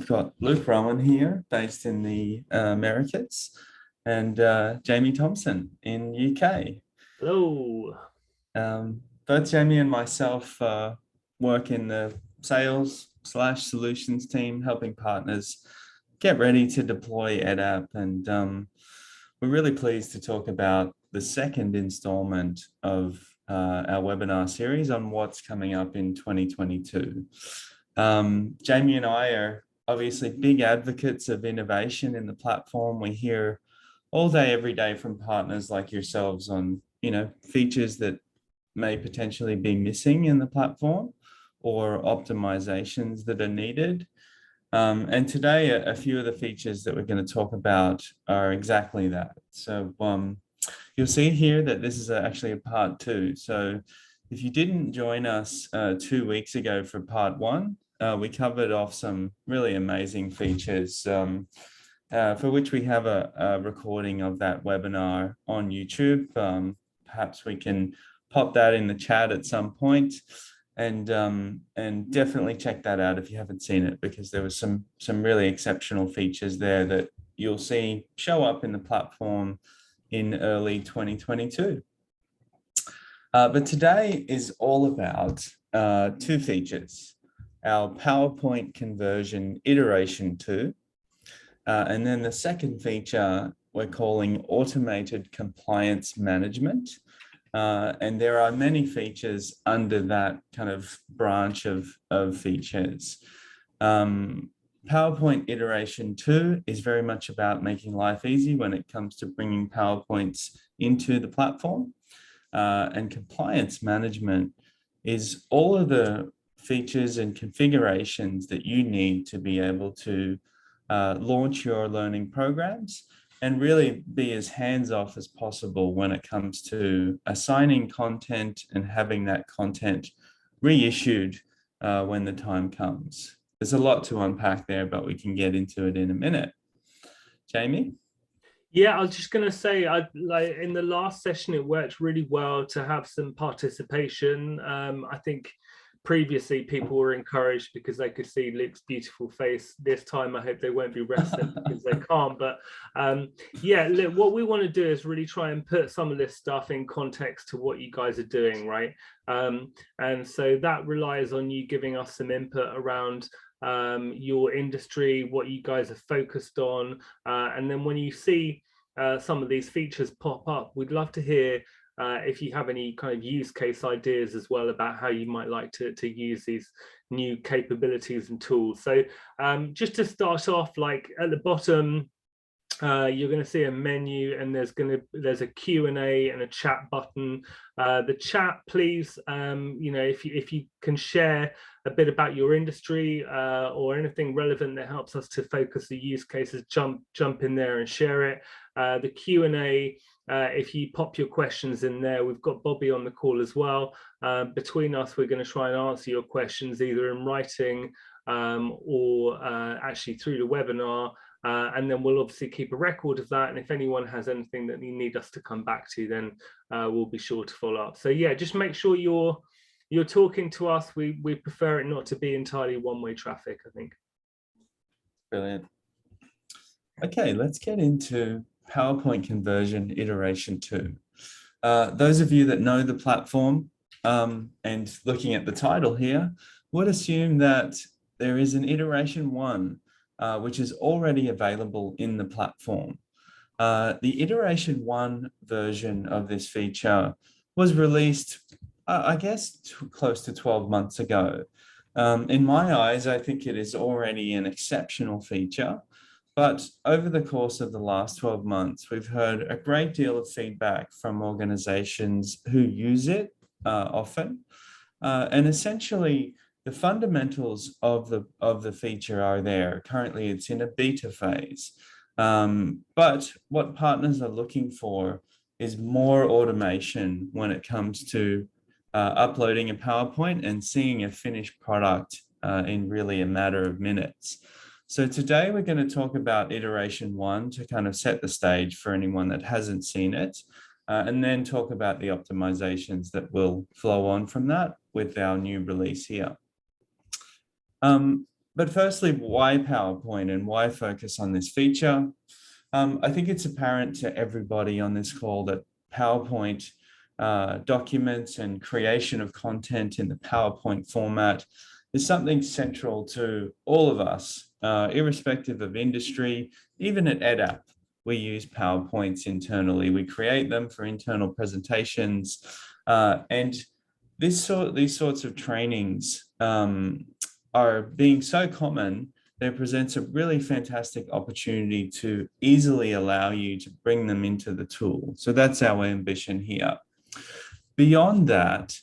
got Luke Rowan here, based in the Americas, and Jamie Thompson in UK. Hello. Both Jamie and myself work in the sales/solutions team, helping partners get ready to deploy EdApp. And we're really pleased to talk about the second installment of our webinar series on what's coming up in 2022. Jamie and I are obviously big advocates of innovation in the platform. We hear all day, every day from partners like yourselves on, features that may potentially be missing in the platform or optimizations that are needed. And today, a few of the features that we're going to talk about are exactly that. So you'll see here that this is actually a part 2. So if you didn't join us 2 weeks ago for part 1, we covered off some really amazing features for which we have a recording of that webinar on YouTube. Perhaps we can pop that in the chat at some point, and definitely check that out if you haven't seen it, because there was some really exceptional features there that you'll see show up in the platform in early 2022. But today is all about 2 features: our PowerPoint conversion iteration 2, and then the second feature we're calling automated compliance management. And there are many features under that kind of branch of features. PowerPoint iteration 2 is very much about making life easy when it comes to bringing PowerPoints into the platform. And compliance management is all of the features and configurations that you need to be able to launch your learning programs and really be as hands-off as possible when it comes to assigning content and having that content reissued when the time comes. There's a lot to unpack there, but we can get into it in a minute. Jamie? Yeah, I was just going to say, in the last session, it worked really well to have some participation. I think previously people were encouraged because they could see Luke's beautiful face. This time I hope they won't be reticent because they can't. But yeah, look, what we want to do is really try and put some of this stuff in context to what you guys are doing, right? And so that relies on you giving us some input around your industry, what you guys are focused on, and then when you see some of these features pop up, we'd love to hear if you have any kind of use case ideas as well about how you might like to use these new capabilities and tools. So just to start off, like at the bottom, you're going to see a menu, and there's a Q&A and a chat button. The chat, please, if you can share a bit about your industry or anything relevant that helps us to focus the use cases, jump in there and share it. The Q&A, if you pop your questions in there, we've got Bobby on the call as well. Between us, we're going to try and answer your questions either in writing or actually through the webinar. And then we'll obviously keep a record of that. And if anyone has anything that you need us to come back to, then we'll be sure to follow up. So yeah, just make sure you're talking to us. We prefer it not to be entirely one-way traffic, I think. Brilliant. Okay, let's get into PowerPoint conversion iteration 2. Those of you that know the platform and looking at the title here would assume that there is an iteration 1 which is already available in the platform. The iteration 1 version of this feature was released, I guess, close to 12 months ago. In my eyes, I think it is already an exceptional feature. But over the course of the last 12 months, we've heard a great deal of feedback from organizations who use it often. And essentially, the fundamentals of the feature are there. Currently, it's in a beta phase. But what partners are looking for is more automation when it comes to uploading a PowerPoint and seeing a finished product in really a matter of minutes. So today we're going to talk about iteration 1 to kind of set the stage for anyone that hasn't seen it, and then talk about the optimizations that will flow on from that with our new release here. But firstly, why PowerPoint and why focus on this feature? I think it's apparent to everybody on this call that PowerPoint documents and creation of content in the PowerPoint format is something central to all of us, irrespective of industry. Even at EdApp, we use PowerPoints internally. We create them for internal presentations, and these sorts of trainings are being so common, that presents a really fantastic opportunity to easily allow you to bring them into the tool. So that's our ambition here. Beyond that,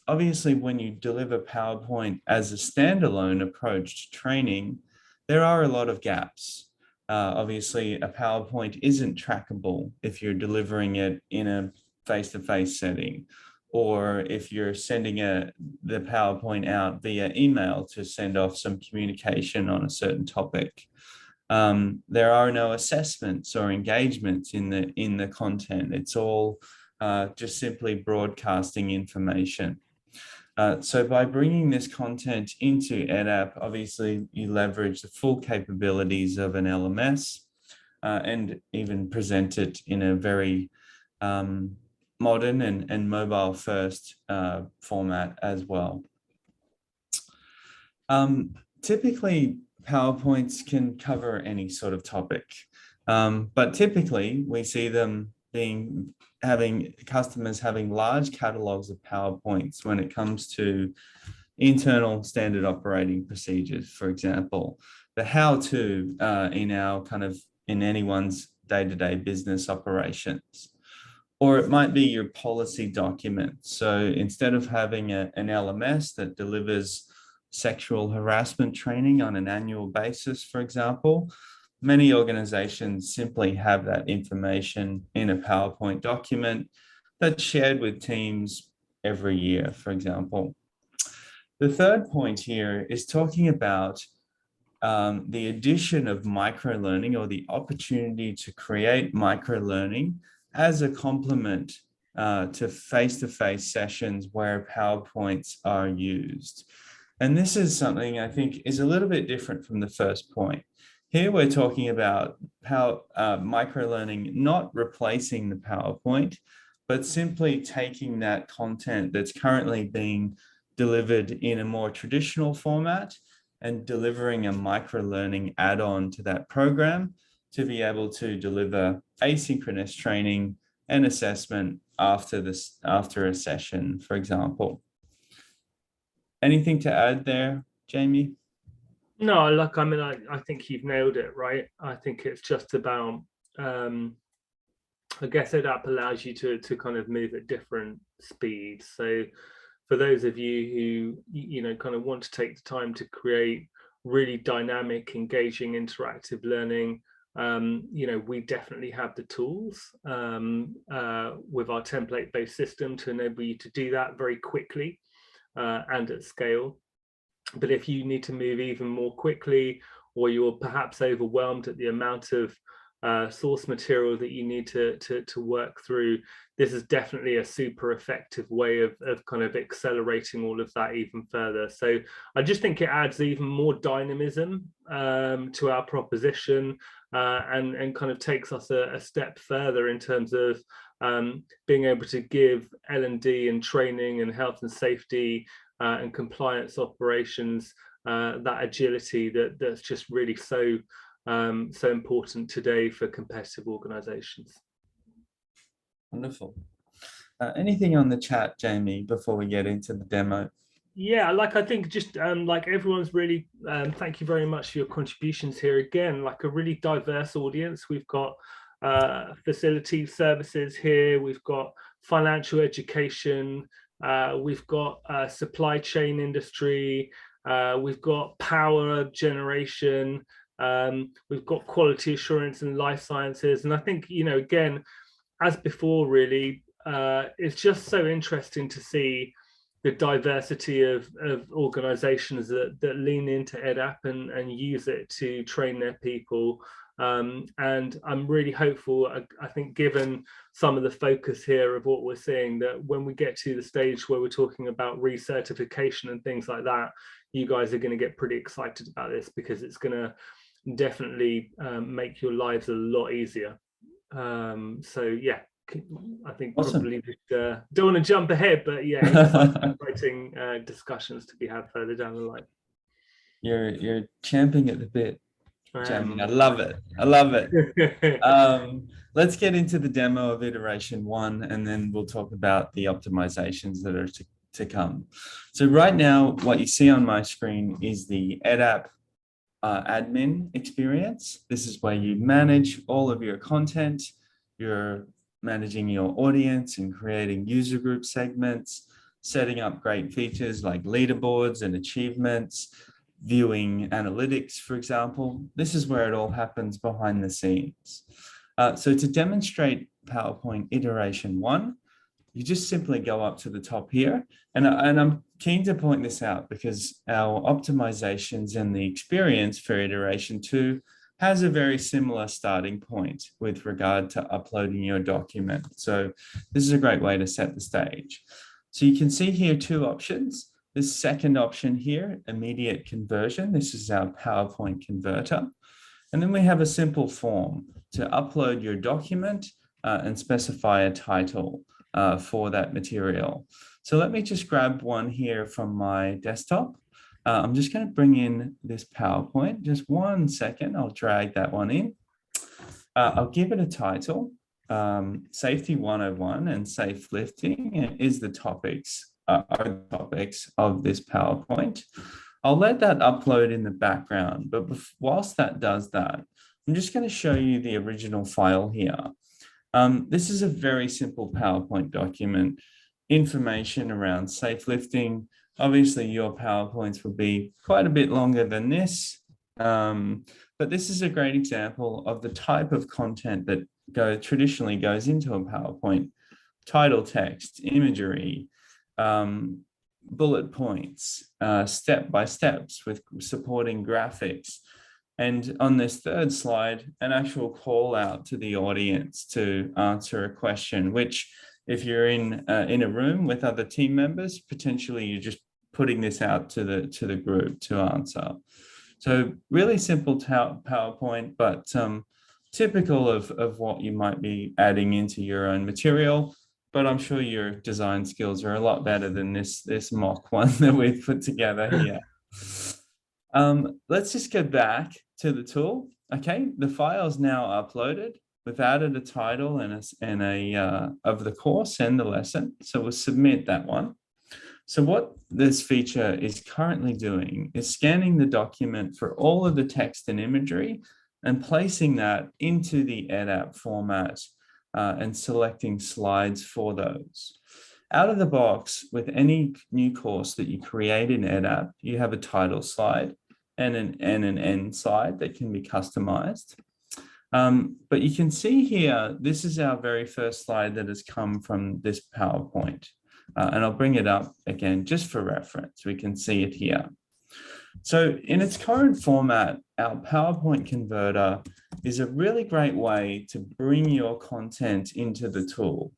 obviously, when you deliver PowerPoint as a standalone approach to training, there are a lot of gaps. Obviously, a PowerPoint isn't trackable if you're delivering it in a face-to-face setting, or if you're sending the PowerPoint out via email to send off some communication on a certain topic. There are no assessments or engagements in the content. It's all just simply broadcasting information. So by bringing this content into EdApp, obviously you leverage the full capabilities of an LMS and even present it in a very modern and mobile first format as well. Typically, PowerPoints can cover any sort of topic, but typically we see them having customers having large catalogs of PowerPoints when it comes to internal standard operating procedures, for example, the how-to in anyone's day-to-day business operations. Or it might be your policy document. So instead of having an LMS that delivers sexual harassment training on an annual basis, for example, many organizations simply have that information in a PowerPoint document that's shared with teams every year, for example. The third point here is talking about the addition of microlearning, or the opportunity to create microlearning as a complement to face-to-face sessions where PowerPoints are used. And this is something I think is a little bit different from the first point. Here we're talking about microlearning not replacing the PowerPoint, but simply taking that content that's currently being delivered in a more traditional format and delivering a microlearning add-on to that program to be able to deliver asynchronous training and assessment after a session, for example. Anything to add there, Jamie? No, look, I mean, I think you've nailed it, right? I think it's just about, I guess EdApp allows you to kind of move at different speeds. So for those of you who, kind of want to take the time to create really dynamic, engaging, interactive learning, we definitely have the tools with our template-based system to enable you to do that very quickly and at scale. But if you need to move even more quickly, or you're perhaps overwhelmed at the amount of source material that you need to work through, this is definitely a super effective way of kind of accelerating all of that even further. So I just think it adds even more dynamism to our proposition and kind of takes us a step further in terms of being able to give L&D and training and health and safety and compliance operations that agility that's just really so important today for competitive organizations. Wonderful. Anything on the chat, Jamie, before we get into the demo? Yeah, I think just everyone's really, thank you very much for your contributions here. Again, like a really diverse audience. We've got facility services here. We've got financial education. We've got supply chain industry. We've got power generation. We've got quality assurance and life sciences. And I think, again, as before, really, it's just so interesting to see the diversity of organizations that lean into EdApp and use it to train their people And I'm really hopeful, I think, given some of the focus here of what we're seeing, that when we get to the stage where we're talking about recertification and things like that, you guys are going to get pretty excited about this, because it's going to definitely make your lives a lot easier. So yeah, I think Awesome. probably don't want to jump ahead, but yeah, exciting discussions to be had further down the line. You're champing at the bit, Jamie. I love it. I love it. Let's get into the demo of iteration 1, and then we'll talk about the optimizations that are to come. So right now, what you see on my screen is the EdApp admin experience. This is where you manage all of your content. You're managing your audience and creating user group segments, setting up great features like leaderboards and achievements, viewing analytics, for example. This is where it all happens behind the scenes. So to demonstrate PowerPoint iteration 1, you just simply go up to the top here. And I'm keen to point this out because our optimizations and the experience for iteration 2 has a very similar starting point with regard to uploading your document. So this is a great way to set the stage. So you can see here 2 options. This second option here, immediate conversion. This is our PowerPoint converter. And then we have a simple form to upload your document and specify a title for that material. So let me just grab one here from my desktop. I'm just going to bring in this PowerPoint. Just 1 second. I'll drag that one in. I'll give it a title. Safety 101 and safe lifting is the topics, are the topics of this PowerPoint. I'll let that upload in the background, but whilst that does that, I'm just going to show you the original file here. This is a very simple PowerPoint document, information around safe lifting. Obviously, your PowerPoints will be quite a bit longer than this, but this is a great example of the type of content that traditionally goes into a PowerPoint: title text, imagery, bullet points, step-by-steps with supporting graphics. And on this third slide, an actual call out to the audience to answer a question, which if you're in a room with other team members, potentially you're just putting this out to the group to answer. So really simple PowerPoint, but typical of what you might be adding into your own material. But I'm sure your design skills are a lot better than this mock one that we've put together here. Let's just go back to the tool. Okay, the file is now uploaded. We've added a title and a of the course and the lesson. So we'll submit that one. So what this feature is currently doing is scanning the document for all of the text and imagery and placing that into the EdApp format and selecting slides for those. Out of the box, with any new course that you create in EdApp, you have a title slide and an end slide that can be customized. But you can see here, this is our very first slide that has come from this PowerPoint. And I'll bring it up again just for reference. We can see it here. So in its current format, our PowerPoint converter is a really great way to bring your content into the tool.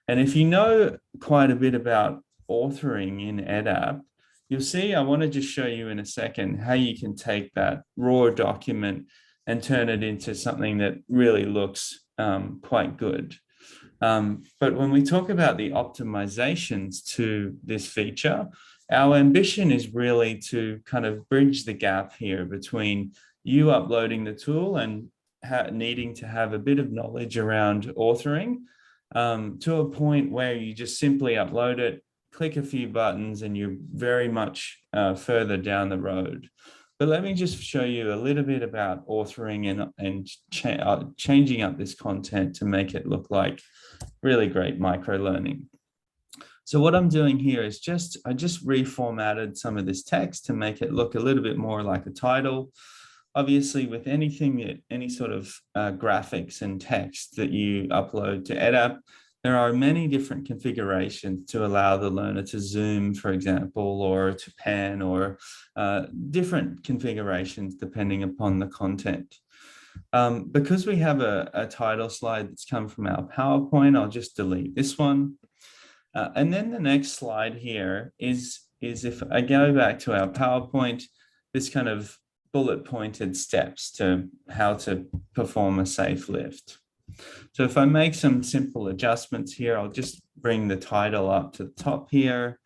And if you know quite a bit about authoring in EdApp, you'll see, I want to just show you in a second how you can take that raw document and turn it into something that really looks quite good. But when we talk about the optimizations to this feature, our ambition is really to kind of bridge the gap here between you uploading the tool and needing to have a bit of knowledge around authoring to a point where you just simply upload it, click a few buttons, and you're very much further down the road. But let me just show you a little bit about authoring and changing up this content to make it look like really great microlearning. So what I'm doing here is I just reformatted some of this text to make it look a little bit more like a title. Obviously, with any sort of graphics and text that you upload to EdApp, there are many different configurations to allow the learner to zoom, for example, or to pan, or different configurations depending upon the content. Because we have a title slide that's come from our PowerPoint, I'll just delete this one. And then the next slide here is if I go back to our PowerPoint, this kind of bullet pointed steps to how to perform a safe lift. So if I make some simple adjustments here, I'll just bring the title up to the top here.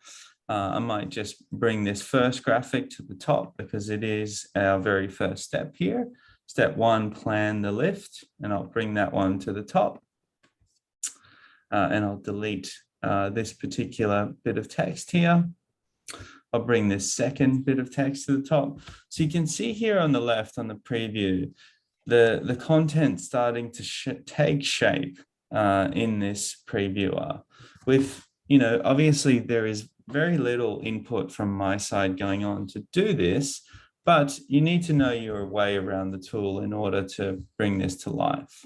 I might just bring this first graphic to the top because it is our very first step here. Step 1, plan the lift, and I'll bring that one to the top. And I'll delete this particular bit of text here. I'll bring this second bit of text to the top. So you can see here on the left on the preview, the content starting to take shape in this previewer. With, obviously there is very little input from my side going on to do this, but you need to know your way around the tool in order to bring this to life.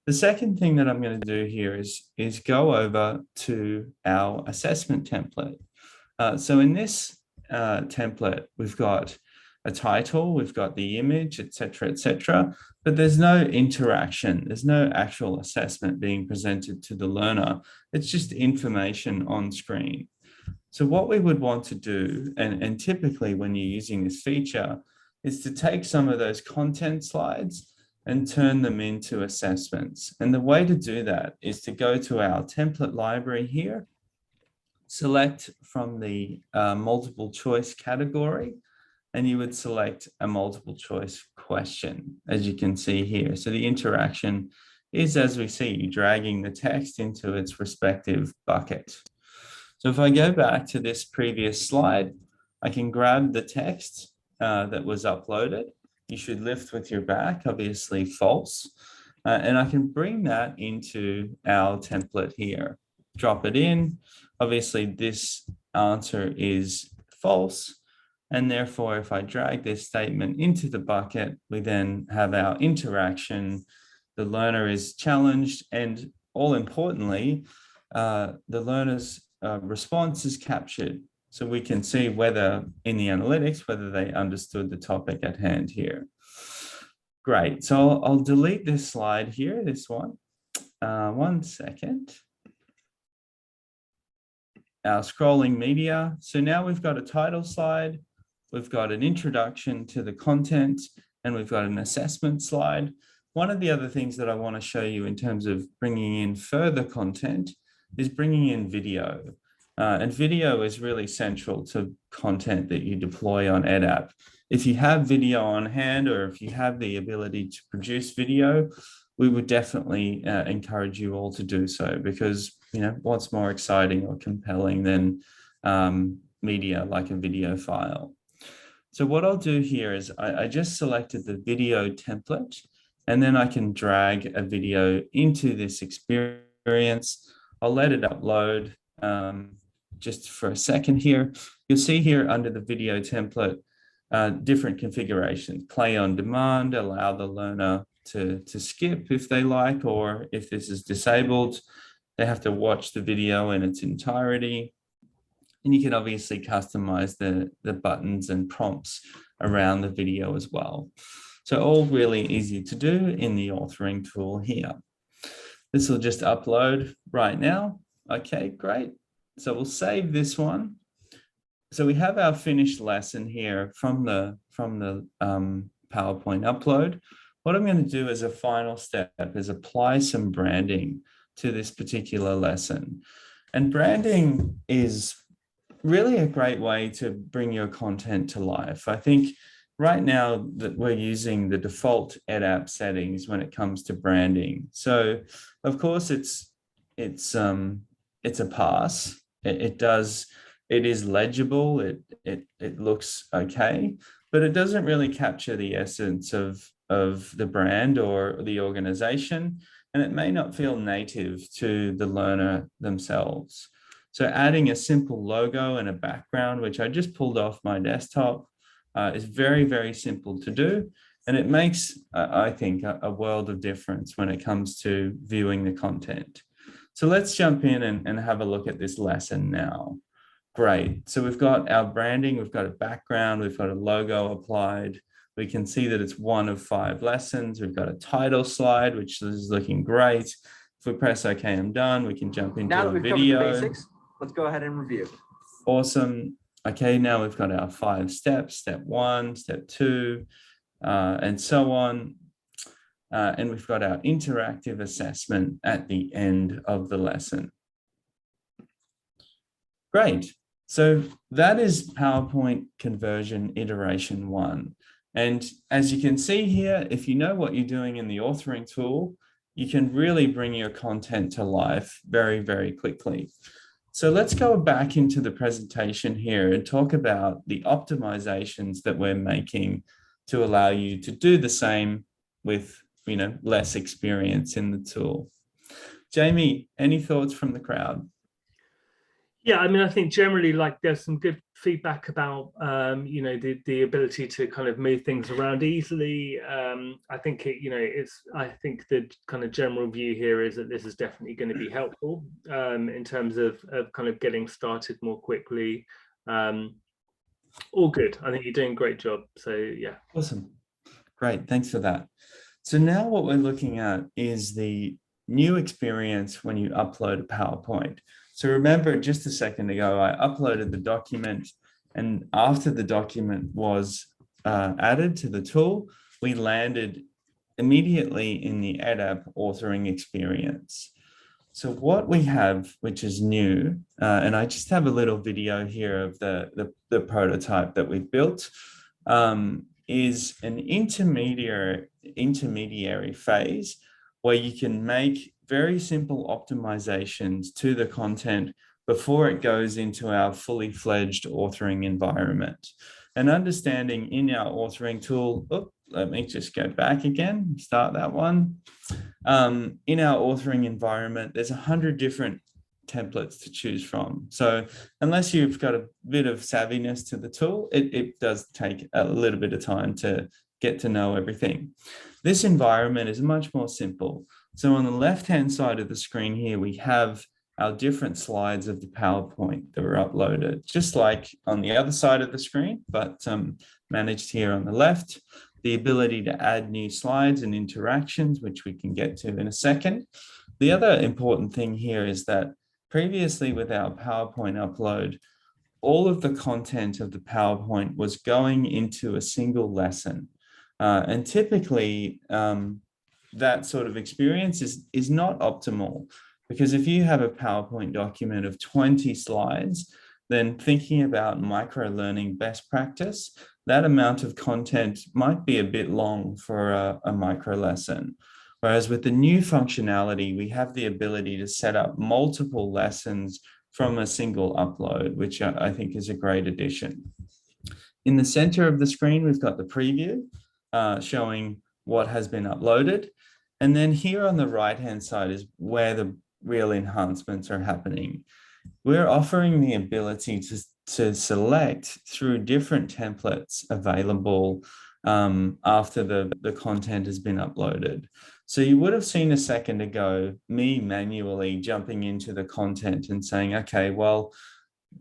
The second thing that I'm going to do here is go over to our assessment template. So in this template, we've got a title, we've got the image, etc., but there's no interaction. There's no actual assessment being presented to the learner. It's just information on screen. So what we would want to do, and typically when you're using this feature, is to take some of those content slides and turn them into assessments. And the way to do that is to go to our template library here, select from the multiple choice category, and you would select a multiple choice question, as you can see here. So the interaction is, as we see, dragging the text into its respective bucket. So if I go back to this previous slide, I can grab the text that was uploaded. You should lift with your back, obviously false. And I can bring that into our template here. Drop it in. Obviously, this answer is false. And therefore, if I drag this statement into the bucket, we then have our interaction. The learner is challenged, and all importantly, the learner's response is captured. So we can see whether in the analytics, whether they understood the topic at hand here. Great, so I'll delete this slide here, this one. 1 second. Our scrolling media. So now we've got a title slide, we've got an introduction to the content, and we've got an assessment slide. One of the other things that I want to show you in terms of bringing in further content is bringing in video. And video is really central to content that you deploy on EdApp. If you have video on hand, or if you have the ability to produce video, we would definitely encourage you all to do so, because what's more exciting or compelling than media like a video file. So what I'll do here is I just selected the video template, and then I can drag a video into this experience. I'll let it upload just for a second here. You'll see here under the video template, different configurations: play on demand, allow the learner to skip if they like, or if this is disabled, they have to watch the video in its entirety. And you can obviously customize the buttons and prompts around the video as well. So all really easy to do in the authoring tool here. This will just upload right now. Okay, great. So we'll save this one. So we have our finished lesson here from the PowerPoint upload. What I'm going to do as a final step is apply some branding to this particular lesson. And branding is really a great way to bring your content to life. I think right now that we're using the default EdApp settings when it comes to branding. So of course it's a pass. It is legible. It looks okay, but it doesn't really capture the essence of the brand or the organization, and it may not feel native to the learner themselves. So adding a simple logo and a background, which I just pulled off my desktop, is very, very simple to do. And it makes, I think, a world of difference when it comes to viewing the content. So let's jump in and have a look at this lesson now. Great. So we've got our branding, we've got a background, we've got a logo applied, We can see that it's 1 of 5 lessons. We've got a title slide, which is looking great. If we press OK, I'm done, we can jump into Now that a we've video. covered the basics, let's go ahead and review. Awesome. Okay, now we've got our 5 steps, step 1, step 2, and so on. And we've got our interactive assessment at the end of the lesson. Great. So that is PowerPoint conversion iteration 1. And as you can see here, if you know what you're doing in the authoring tool, you can really bring your content to life very, very quickly. So let's go back into the presentation here and talk about the optimizations that we're making to allow you to do the same with, less experience in the tool. Jamie, any thoughts from the crowd? Yeah, I mean, I think generally, like, there's some good feedback about, the ability to kind of move things around easily. I think I think the kind of general view here is that this is definitely going to be helpful in terms of kind of getting started more quickly. All good. I think you're doing a great job. So yeah. Awesome. Great. Thanks for that. So now what we're looking at is the new experience when you upload a PowerPoint. So remember, just a second ago, I uploaded the document, and after the document was added to the tool, we landed immediately in the EdApp authoring experience. So what we have, which is new, and I just have a little video here of the prototype that we've built, is an intermediary phase where you can make very simple optimizations to the content before it goes into our fully fledged authoring environment. And understanding in our authoring tool, let me just go back again, start that one. In our authoring environment, there's 100 different templates to choose from. So unless you've got a bit of savviness to the tool, it does take a little bit of time to get to know everything. This environment is much more simple. So on the left-hand side of the screen here, we have our different slides of the PowerPoint that were uploaded, just like on the other side of the screen, but managed here on the left. The ability to add new slides and interactions, which we can get to in a second. The other important thing here is that previously with our PowerPoint upload, all of the content of the PowerPoint was going into a single lesson. And typically, that sort of experience is not optimal, because if you have a PowerPoint document of 20 slides, then thinking about micro-learning best practice, that amount of content might be a bit long for a micro lesson. Whereas with the new functionality, we have the ability to set up multiple lessons from a single upload, which I think is a great addition. In the center of the screen, we've got the preview showing what has been uploaded. And then here on the right-hand side is where the real enhancements are happening. We're offering the ability to select through different templates available after the content has been uploaded. So you would have seen a second ago me manually jumping into the content and saying, okay, well,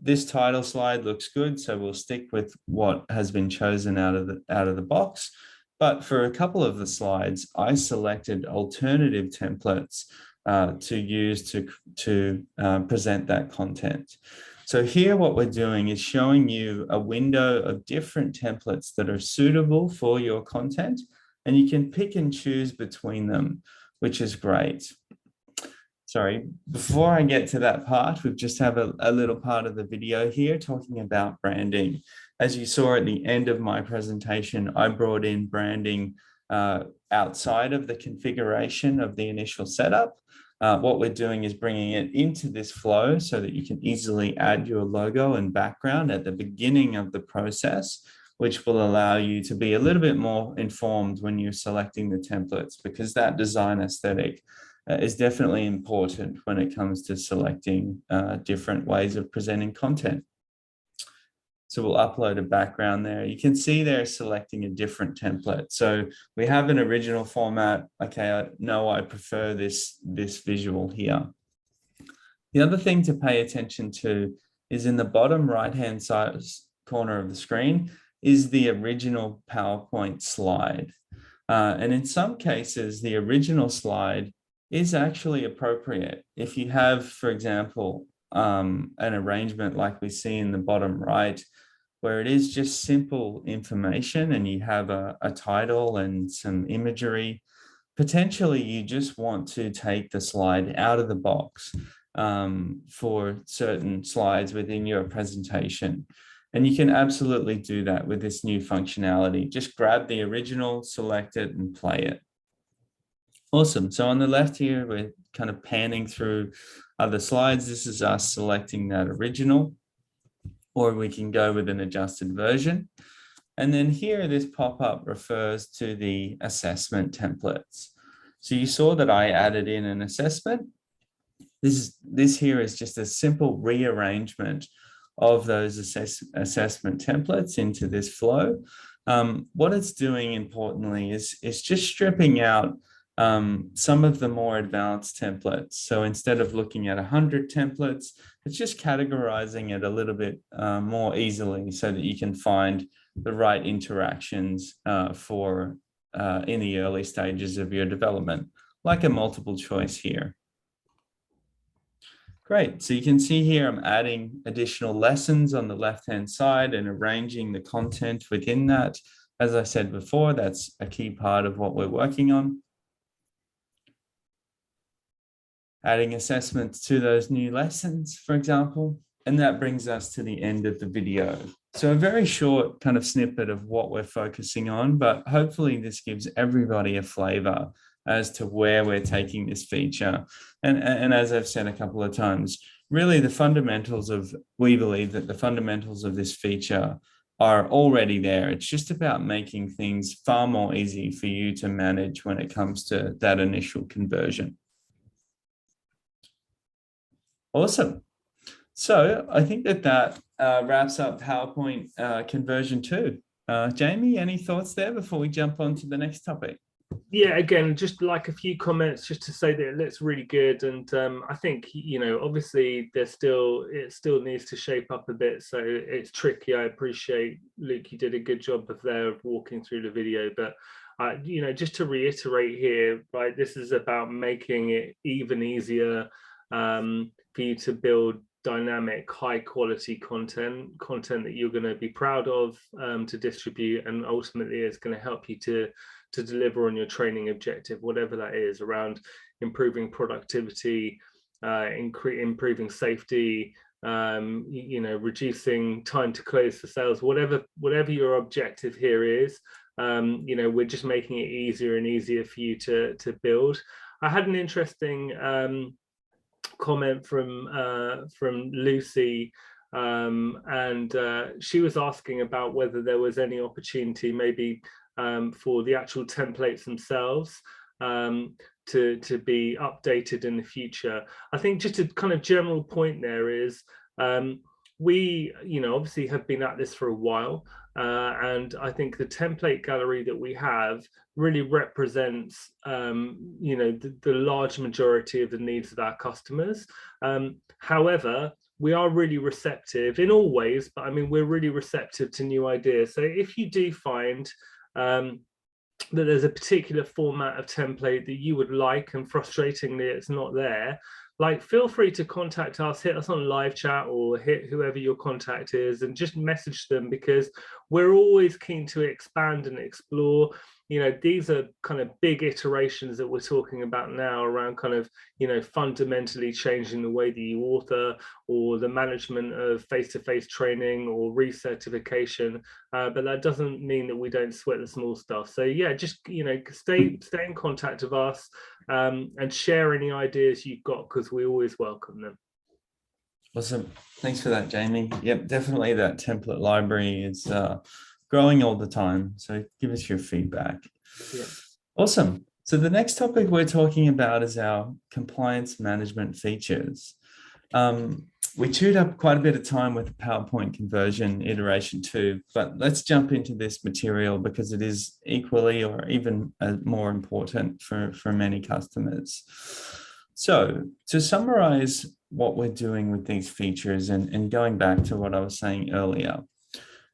this title slide looks good, so we'll stick with what has been chosen out of the box. But for a couple of the slides, I selected alternative templates to use to present that content. So here what we're doing is showing you a window of different templates that are suitable for your content, and you can pick and choose between them, which is great. Sorry, before I get to that part, we just have a little part of the video here talking about branding. As you saw at the end of my presentation, I brought in branding outside of the configuration of the initial setup. What we're doing is bringing it into this flow so that you can easily add your logo and background at the beginning of the process, which will allow you to be a little bit more informed when you're selecting the templates, because that design aesthetic is definitely important when it comes to selecting different ways of presenting content. So we'll upload a background there. You can see they're selecting a different template. So we have an original format. Okay, I know I prefer this visual here. The other thing to pay attention to is in the bottom right-hand side corner of the screen, is the original PowerPoint slide. And in some cases, the original slide is actually appropriate. If you have, for example, an arrangement like we see in the bottom right, where it is just simple information and you have a title and some imagery, potentially you just want to take the slide out of the box for certain slides within your presentation. And you can absolutely do that with this new functionality. Just grab the original, select it, and play it. Awesome. So on the left here, we're kind of panning through other slides. This is us selecting that original, or we can go with an adjusted version. And then here, this pop-up refers to the assessment templates. So you saw that I added in an assessment. This here is just a simple rearrangement of those assessment templates into this flow. What it's doing importantly is just stripping out some of the more advanced templates. So instead of looking at 100 templates, it's just categorizing it a little bit more easily so that you can find the right interactions for in the early stages of your development, like a multiple choice here. Great, so you can see here I'm adding additional lessons on the left-hand side and arranging the content within that. As I said before, that's a key part of what we're working on. Adding assessments to those new lessons, for example, and that brings us to the end of the video. So a very short kind of snippet of what we're focusing on, but hopefully this gives everybody a flavor as to where we're taking this feature. And as I've said a couple of times, really we believe that the fundamentals of this feature are already there. It's just about making things far more easy for you to manage when it comes to that initial conversion. Awesome. So I think that wraps up PowerPoint conversion 2. Jamie, any thoughts there before we jump on to the next topic? Yeah, again, just like a few comments just to say that it looks really good. And I think, obviously it still needs to shape up a bit. So it's tricky. I appreciate, Luke, you did a good job of walking through the video. But, just to reiterate here, right, this is about making it even easier for you to build dynamic, high quality content that you're going to be proud of to distribute, and ultimately it's going to help you to deliver on your training objective, whatever that is, around improving productivity, improving safety, reducing time to close the sales, whatever your objective here is. We're just making it easier and easier for you to build. I had an interesting comment from Lucy, and she was asking about whether there was any opportunity maybe for the actual templates themselves to be updated in the future. I think just a kind of general point there is we obviously have been at this for a while, and I think the template gallery that we have really represents the large majority of the needs of our customers. However, we are really receptive in all ways, but I mean, we're really receptive to new ideas. So if you do find that there's a particular format of template that you would like, and frustratingly it's not there, like, feel free to contact us, hit us on live chat, or hit whoever your contact is and just message them, because we're always keen to expand and explore. These are kind of big iterations that we're talking about now around kind of, fundamentally changing the way that you author, or the management of face-to-face training or recertification. But that doesn't mean that we don't sweat the small stuff. So yeah, just, stay in contact with us and share any ideas you've got, because we always welcome them. Awesome. Thanks for that, Jamie. Yep, definitely that template library is growing all the time. So give us your feedback. Yeah. Awesome. So the next topic we're talking about is our compliance management features. We chewed up quite a bit of time with the PowerPoint conversion iteration 2, but let's jump into this material because it is equally or even more important for many customers. So to summarize what we're doing with these features, and going back to what I was saying earlier,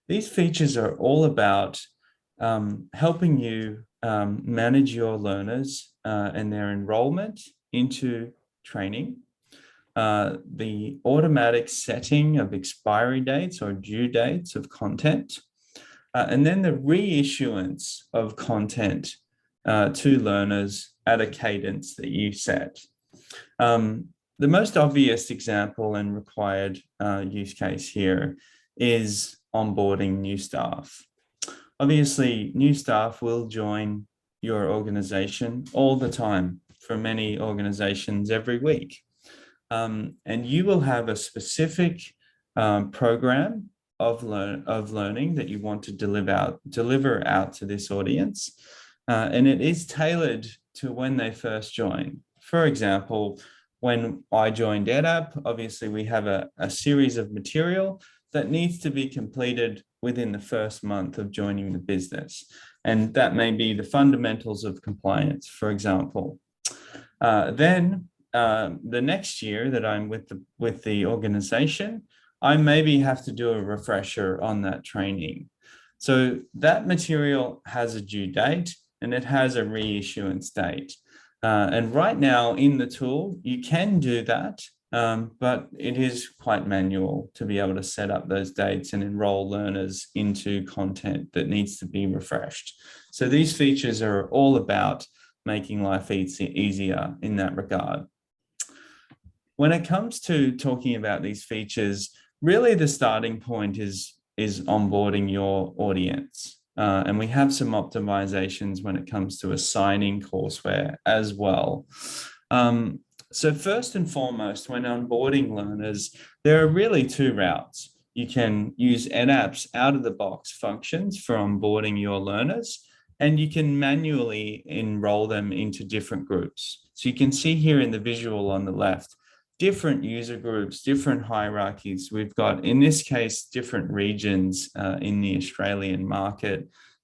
these features are all about helping you manage your learners and their enrollment into training, the automatic setting of expiry dates or due dates of content, and then the reissuance of content to learners at a cadence that you set. The most obvious example and required use case here is onboarding new staff. Obviously, new staff will join your organization all the time, for many organizations every week. And you will have a specific program of learning that you want to deliver out to this audience. And it is tailored to when they first join. For example, when I joined EdApp, obviously we have a series of material that needs to be completed within the first month of joining the business. And that may be the fundamentals of compliance, for example. Then the next year that I'm with the organization, I maybe have to do a refresher on that training. So that material has a due date and it has a reissuance date. And right now in the tool, you can do that, but it is quite manual to be able to set up those dates and enroll learners into content that needs to be refreshed. So these features are all about making life easier in that regard. When it comes to talking about these features, really the starting point is onboarding your audience. And we have some optimizations when it comes to assigning courseware as well. So first and foremost, when onboarding learners, there are really two routes. You can use EdApp's out-of-the-box functions for onboarding your learners, and you can manually enroll them into different groups. So you can see here in the visual on the left, different user groups, different hierarchies. We've got, in this case, different regions in the Australian market.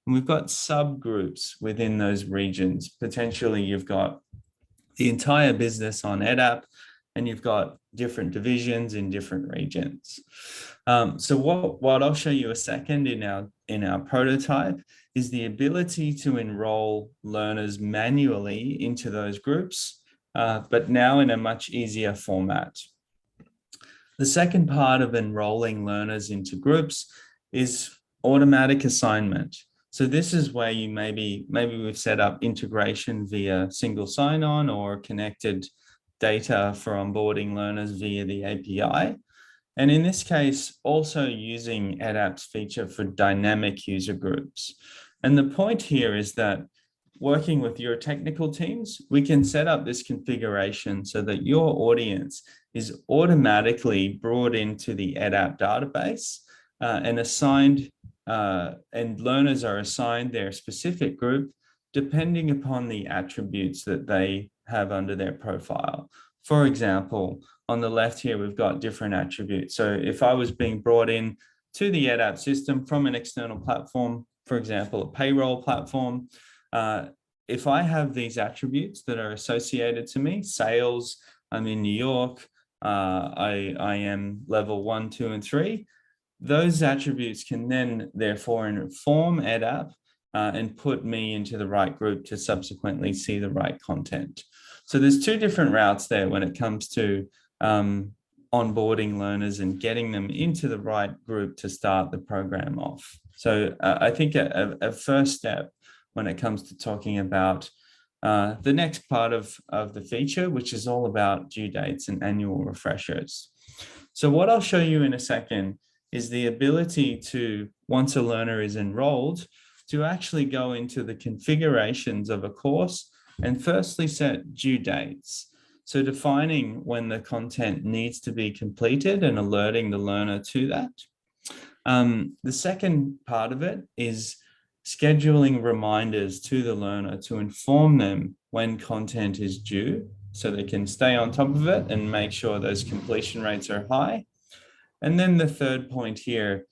And we've got subgroups within those regions. Potentially, you've got the entire business on EdApp, and you've got different divisions in different regions. So what I'll show you a second in our prototype is the ability to enroll learners manually into those groups, but now in a much easier format. The second part of enrolling learners into groups is automatic assignment. So this is where you maybe we've set up integration via single sign-on or connected data for onboarding learners via the API. And in this case, also using EdApp's feature for dynamic user groups. And the point here is that working with your technical teams, we can set up this configuration so that your audience is automatically brought into the EdApp database and assigned, and learners are assigned their specific group depending upon the attributes that they have under their profile. For example, on the left here, we've got different attributes. So if I was being brought in to the EdApp system from an external platform, for example, a payroll platform, if I have these attributes that are associated to me, sales, I'm in New York, I am level 1, 2, and 3, those attributes can then therefore inform EdApp and put me into the right group to subsequently see the right content. So there's two different routes there when it comes to onboarding learners and getting them into the right group to start the program off. So I think a first step when it comes to talking about the next part of the feature, which is all about due dates and annual refreshers. So what I'll show you in a second is the ability to, once a learner is enrolled, to actually go into the configurations of a course and firstly set due dates. So defining when the content needs to be completed and alerting the learner to that. The second part of it is scheduling reminders to the learner to inform them when content is due so they can stay on top of it and make sure those completion rates are high. And then the third point here,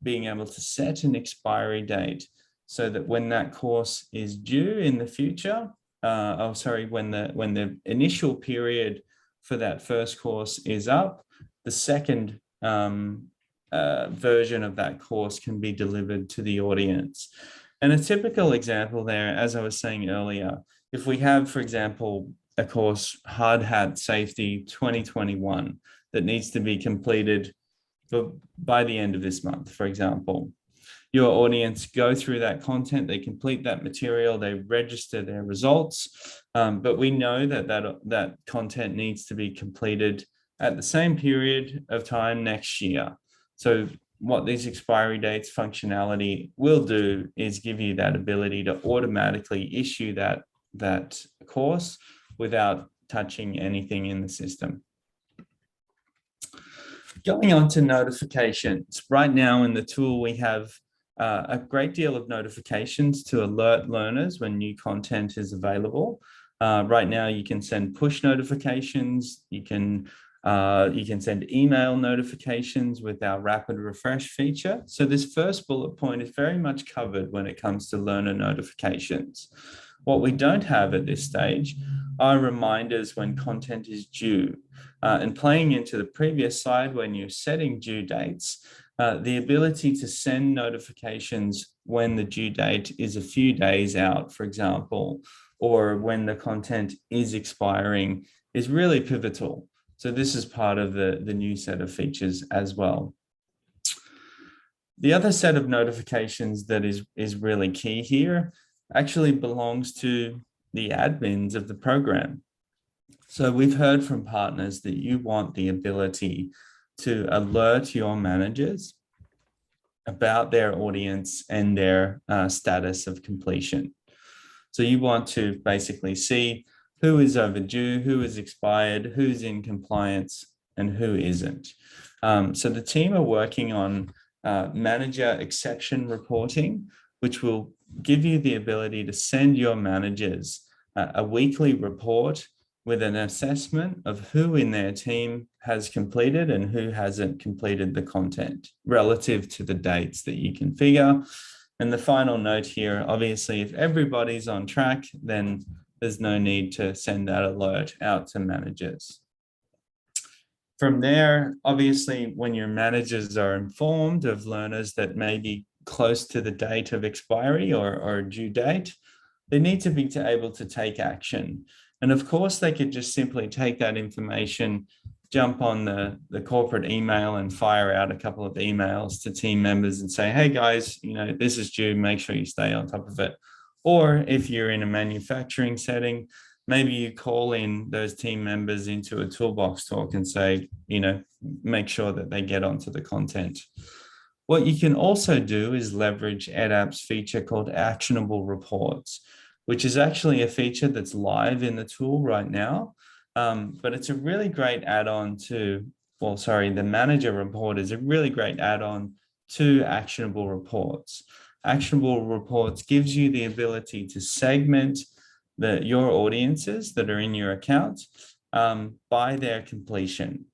being able to set an expiry date so that when that course is due in the future, when the initial period for that first course is up, the second version of that course can be delivered to the audience. And a typical example there, as I was saying earlier, if we have, for example, a course, Hard Hat Safety 2021, that needs to be completed by the end of this month, for example, your audience go through that content, they complete that material, they register their results, but we know that content needs to be completed at the same period of time next year. So what these expiry dates functionality will do is give you that ability to automatically issue that course without touching anything in the system. Going on to notifications. Right now in the tool, we have a great deal of notifications to alert learners when new content is available. Right now, you can send push notifications. You can send email notifications with our rapid refresh feature. So this first bullet point is very much covered when it comes to learner notifications. What we don't have at this stage are reminders when content is due. And playing into the previous slide, when you're setting due dates, the ability to send notifications when the due date is a few days out, for example, or when the content is expiring is really pivotal. So this is part of the new set of features as well. The other set of notifications that is really key here actually belongs to the admins of the program. So we've heard from partners that you want the ability to alert your managers about their audience and their status of completion. So you want to basically see who is overdue, who is expired, who's in compliance, and who isn't. So the team are working on manager exception reporting, which will give you the ability to send your managers a weekly report with an assessment of who in their team has completed and who hasn't completed the content relative to the dates that you configure. And the final note here, obviously, if everybody's on track, then there's no need to send that alert out to managers. From there, obviously, when your managers are informed of learners that may be close to the date of expiry or due date, they need to be able to take action. And of course, they could just simply take that information, jump on the corporate email and fire out a couple of emails to team members and say, hey guys, this is due, make sure you stay on top of it. Or if you're in a manufacturing setting, maybe you call in those team members into a toolbox talk and say, make sure that they get onto the content. What you can also do is leverage EdApp's feature called Actionable Reports, which is actually a feature that's live in the tool right now. But it's a really great add-on to, the manager report is a really great add-on to Actionable Reports. Actionable Reports gives you the ability to segment your audiences that are in your account by their completion.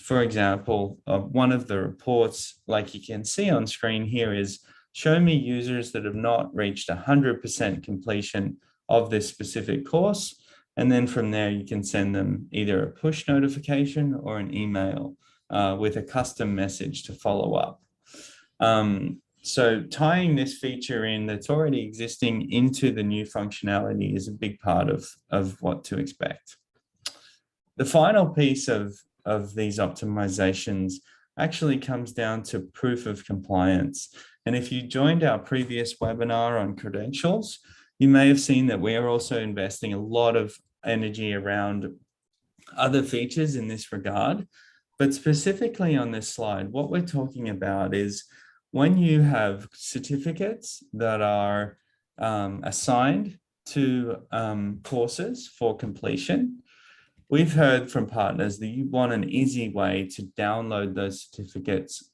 For example, one of the reports, like you can see on screen here, is show me users that have not reached 100% completion of this specific course. And then from there, you can send them either a push notification or an email with a custom message to follow up. So tying this feature in that's already existing into the new functionality is a big part of what to expect. The final piece of these optimizations actually comes down to proof of compliance. And if you joined our previous webinar on credentials, you may have seen that we are also investing a lot of energy around other features in this regard. But specifically on this slide, what we're talking about is when you have certificates that are assigned to courses for completion, we've heard from partners that you want an easy way to download those certificates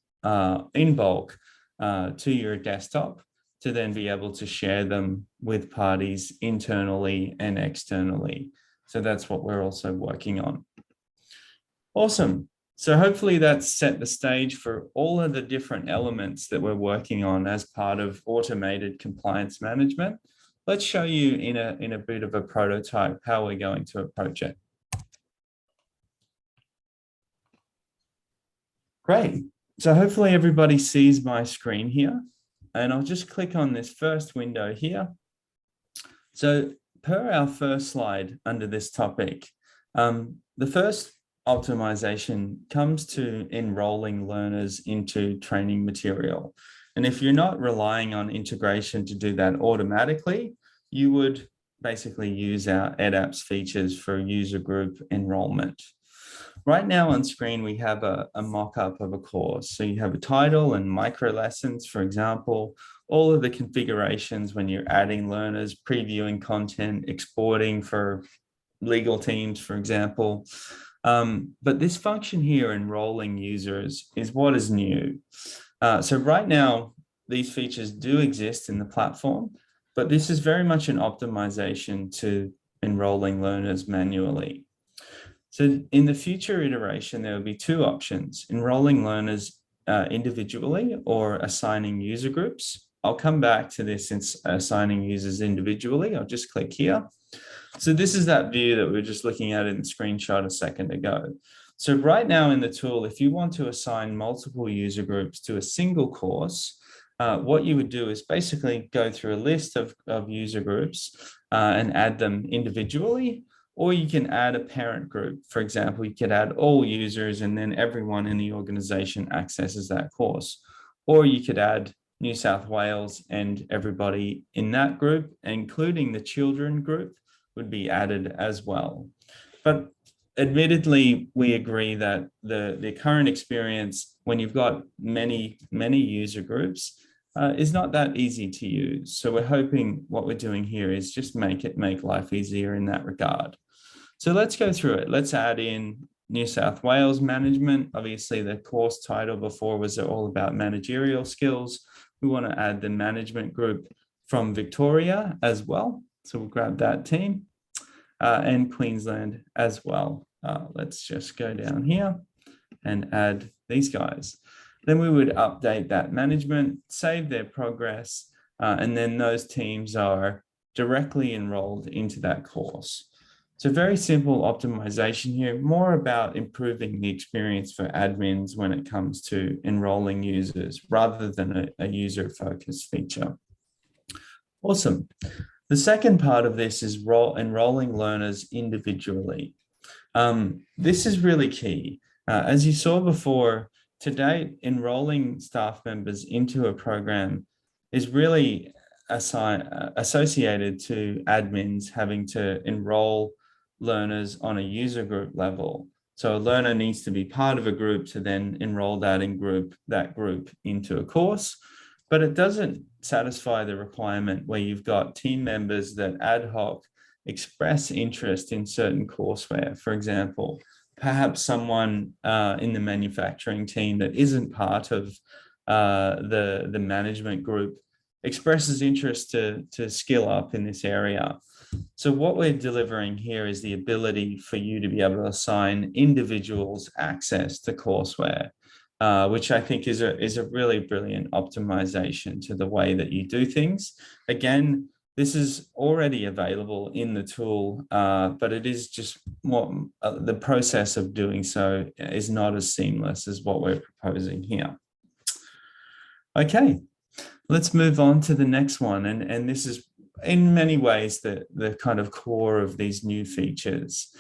in bulk to your desktop to then be able to share them with parties internally and externally. So that's what we're also working on. Awesome. So hopefully that's set the stage for all of the different elements that we're working on as part of automated compliance management. Let's show you in a bit of a prototype how we're going to approach it. Great. So hopefully everybody sees my screen here, and I'll just click on this first window here. So per our first slide under this topic, the first optimization comes to enrolling learners into training material. And if you're not relying on integration to do that automatically, you would basically use our EdApps features for user group enrollment. Right now on screen, we have a mock-up of a course. So you have a title and micro lessons, for example, all of the configurations when you're adding learners, previewing content, exporting for legal teams, for example. But this function here, enrolling users, is what is new. So right now, these features do exist in the platform, but this is very much an optimization to enrolling learners manually. So in the future iteration, there will be two options: enrolling learners individually or assigning user groups. I'll come back to this in assigning users individually. I'll just click here. So this is that view that we were just looking at in the screenshot a second ago. So right now in the tool, if you want to assign multiple user groups to a single course, what you would do is basically go through a list of user groups and add them individually, or you can add a parent group. For example, you could add all users and then everyone in the organization accesses that course. Or you could add New South Wales and everybody in that group, including the children group, would be added as well. But admittedly, we agree that the current experience, when you've got many user groups, is not that easy to use. So we're hoping what we're doing here is just make life easier in that regard. So let's go through it. Let's add in New South Wales management. Obviously, the course title before was all about managerial skills. We want to add the management group from Victoria as well. So we'll grab that team and Queensland as well. Let's just go down here and add these guys. Then we would update that management, save their progress, and then those teams are directly enrolled into that course. So very simple optimization here, more about improving the experience for admins when it comes to enrolling users rather than a user-focused feature. Awesome. The second part of this is enrolling learners individually. This is really key. As you saw before, to date, enrolling staff members into a program is really associated to admins having to enroll learners on a user group level. So a learner needs to be part of a group to then enroll that group into a course, but it doesn't satisfy the requirement where you've got team members that ad hoc express interest in certain courseware. For example, perhaps someone in the manufacturing team that isn't part of the management group expresses interest to skill up in this area. So what we're delivering here is the ability for you to be able to assign individuals access to courseware, which I think is a really brilliant optimization to the way that you do things. Again, this is already available in the tool, but it is just more, the process of doing so is not as seamless as what we're proposing here. Okay, let's move on to the next one. And this is in many ways the kind of core of these new features.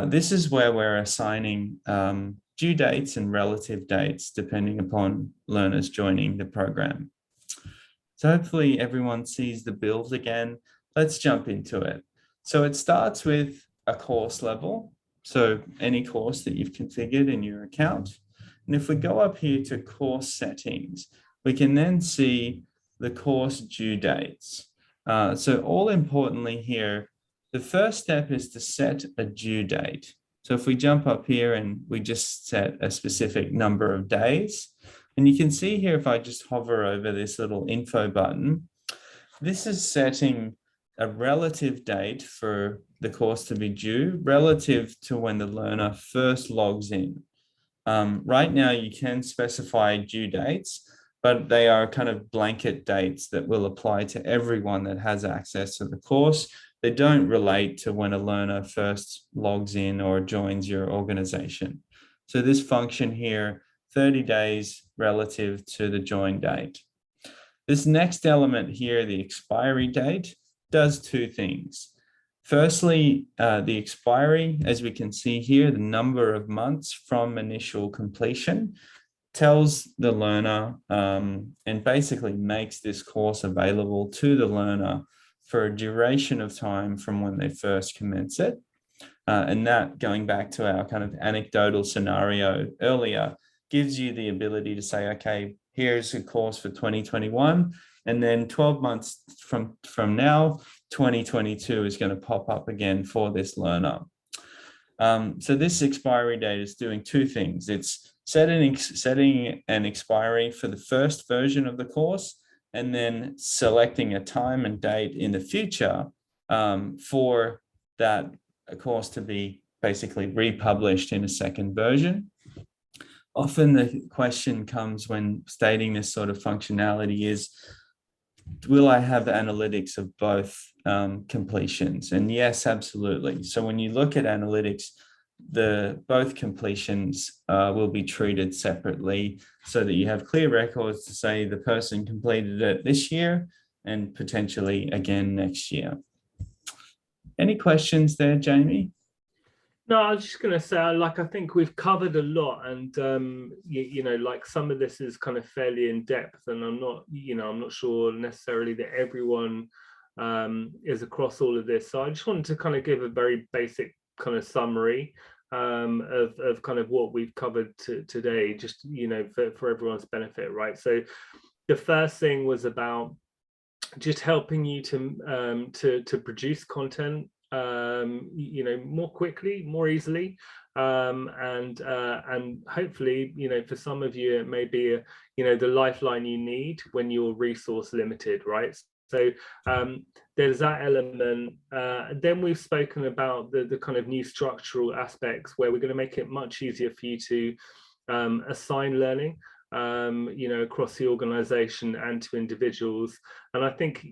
This is where we're assigning due dates and relative dates depending upon learners joining the program. So hopefully everyone sees the build again. Let's jump into it. So it starts with a course level. So any course that you've configured in your account. And if we go up here to course settings, we can then see the course due dates. So all importantly here, the first step is to set a due date. So if we jump up here and we just set a specific number of days, and you can see here, if I just hover over this little info button, this is setting a relative date for the course to be due relative to when the learner first logs in. Right now, you can specify due dates, but they are kind of blanket dates that will apply to everyone that has access to the course. They don't relate to when a learner first logs in or joins your organization. So this function here, 30 days relative to the join date. This next element here, the expiry date, does two things. Firstly, the expiry, as we can see here, the number of months from initial completion, tells the learner and basically makes this course available to the learner for a duration of time from when they first commence it. And that, going back to our kind of anecdotal scenario earlier, gives you the ability to say, okay, here's a course for 2021, and then 12 months from now, 2022 is going to pop up again for this learner. So this expiry date is doing two things. It's setting an expiry for the first version of the course, and then selecting a time and date in the future for that course to be basically republished in a second version. Often the question comes when stating this sort of functionality is, will I have analytics of both completions? And yes, absolutely. So when you look at analytics, both completions will be treated separately so that you have clear records to say the person completed it this year and potentially again next year. Any questions there, Jamie? No, I was just going to say, I think we've covered a lot, and like some of this is kind of fairly in depth, and I'm not sure necessarily that everyone is across all of this. So I just wanted to kind of give a very basic kind of summary of kind of what we've covered today, just for everyone's benefit, right? So the first thing was about just helping you to produce content more quickly, more easily, and hopefully for some of you it may be the lifeline you need when you're resource limited, right? So there's that element. Then we've spoken about the kind of new structural aspects where we're going to make it much easier for you to assign learning across the organization and to individuals. And I think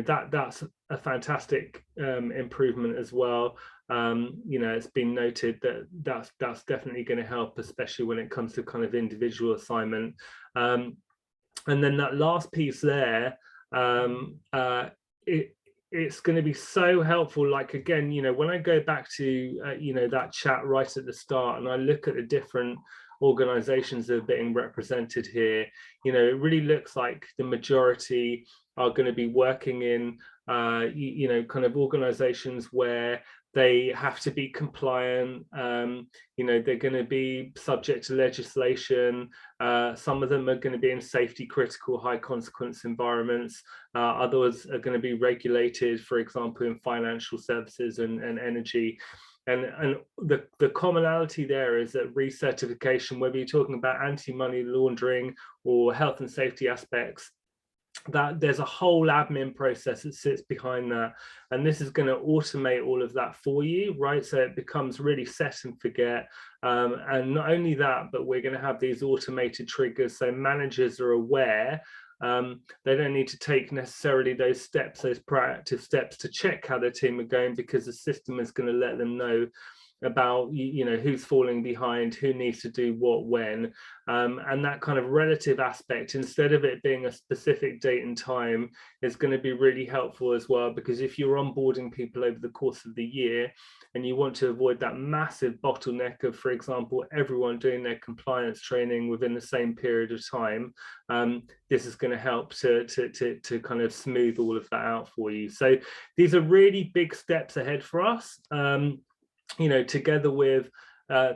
that's a fantastic improvement as well. It's been noted that that's definitely going to help, especially when it comes to kind of individual assignment. And then that last piece there, it's going to be so helpful. Like, again, when I go back to that chat right at the start and I look at the different organizations that are being represented here, it really looks like the majority are going to be working in kind of organizations where they have to be compliant. They're going to be subject to legislation. Some of them are going to be in safety critical, high consequence environments. Others are going to be regulated, for example, in financial services and energy. And the commonality there is that recertification, whether you're talking about anti-money laundering or health and safety aspects, that there's a whole admin process that sits behind that, and this is going to automate all of that for you, right? So it becomes really set and forget. And not only that, but we're going to have these automated triggers so managers are aware. They don't need to take necessarily those steps, those proactive steps to check how their team are going, because the system is going to let them know about who's falling behind, who needs to do what when, and that kind of relative aspect, instead of it being a specific date and time, is going to be really helpful as well. Because if you're onboarding people over the course of the year and you want to avoid that massive bottleneck of, for example, everyone doing their compliance training within the same period of time, this is going to help to kind of smooth all of that out for you. So these are really big steps ahead for us. Together with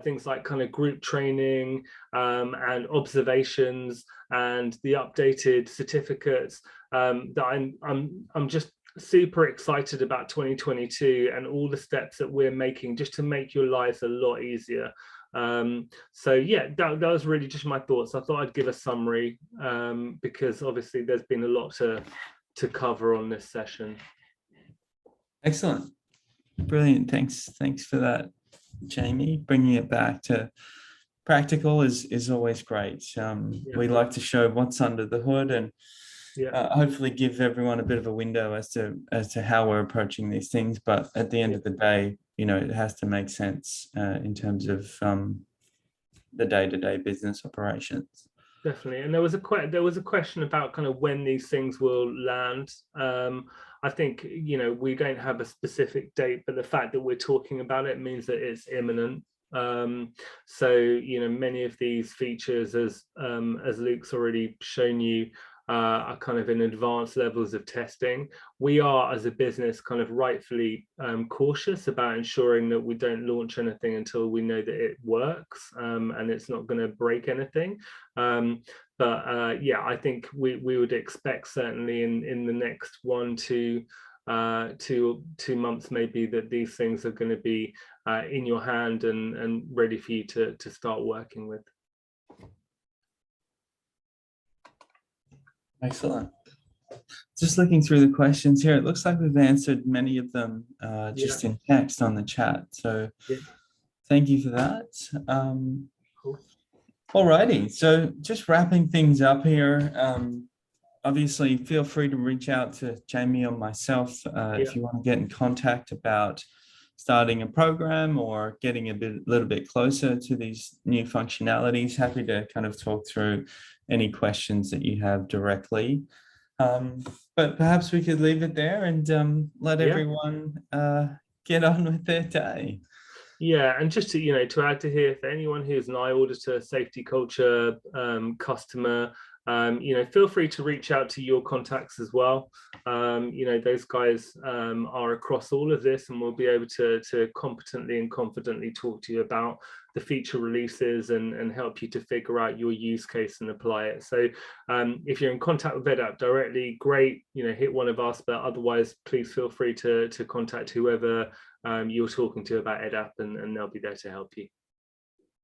things like kind of group training and observations and the updated certificates, that I'm just super excited about 2022 and all the steps that we're making just to make your lives a lot easier. So yeah, that was really just my thoughts. I thought I'd give a summary because obviously there's been a lot to cover on this session. Excellent. Brilliant. Thanks for that, Jamie. Bringing it back to practical is always great. We like to show what's under the hood and hopefully give everyone a bit of a window as to how we're approaching these things. But at the end of the day, it has to make sense in terms of the day-to-day business operations. Definitely. And there was a question about kind of when these things will land. I think, we don't have a specific date, but the fact that we're talking about it means that it's imminent. So many of these features, as Luke's already shown you, are kind of in advanced levels of testing. We are, as a business, kind of rightfully cautious about ensuring that we don't launch anything until we know that it works, and it's not going to break anything. But yeah, I think we would expect, certainly in the next 1 to 2 months maybe, that these things are going to be in your hand and ready for you to start working with. Excellent. Just looking through the questions here, it looks like we've answered many of them just in text on the chat. So thank you for that. Cool. Alrighty, so just wrapping things up here. Obviously, feel free to reach out to Jamie or myself if you want to get in contact about starting a program or getting a little bit closer to these new functionalities. Happy to kind of talk through any questions that you have directly. But perhaps we could leave it there and let everyone get on with their day. Yeah, and just to to add to here, for anyone who's an iAuditor safety culture customer, feel free to reach out to your contacts as well. Those guys are across all of this, and we'll be able to competently and confidently talk to you about the feature releases and help you to figure out your use case and apply it. So if you're in contact with EdApp directly, great, hit one of us, but otherwise please feel free to contact whoever you're talking to about EdApp, and they'll be there to help you.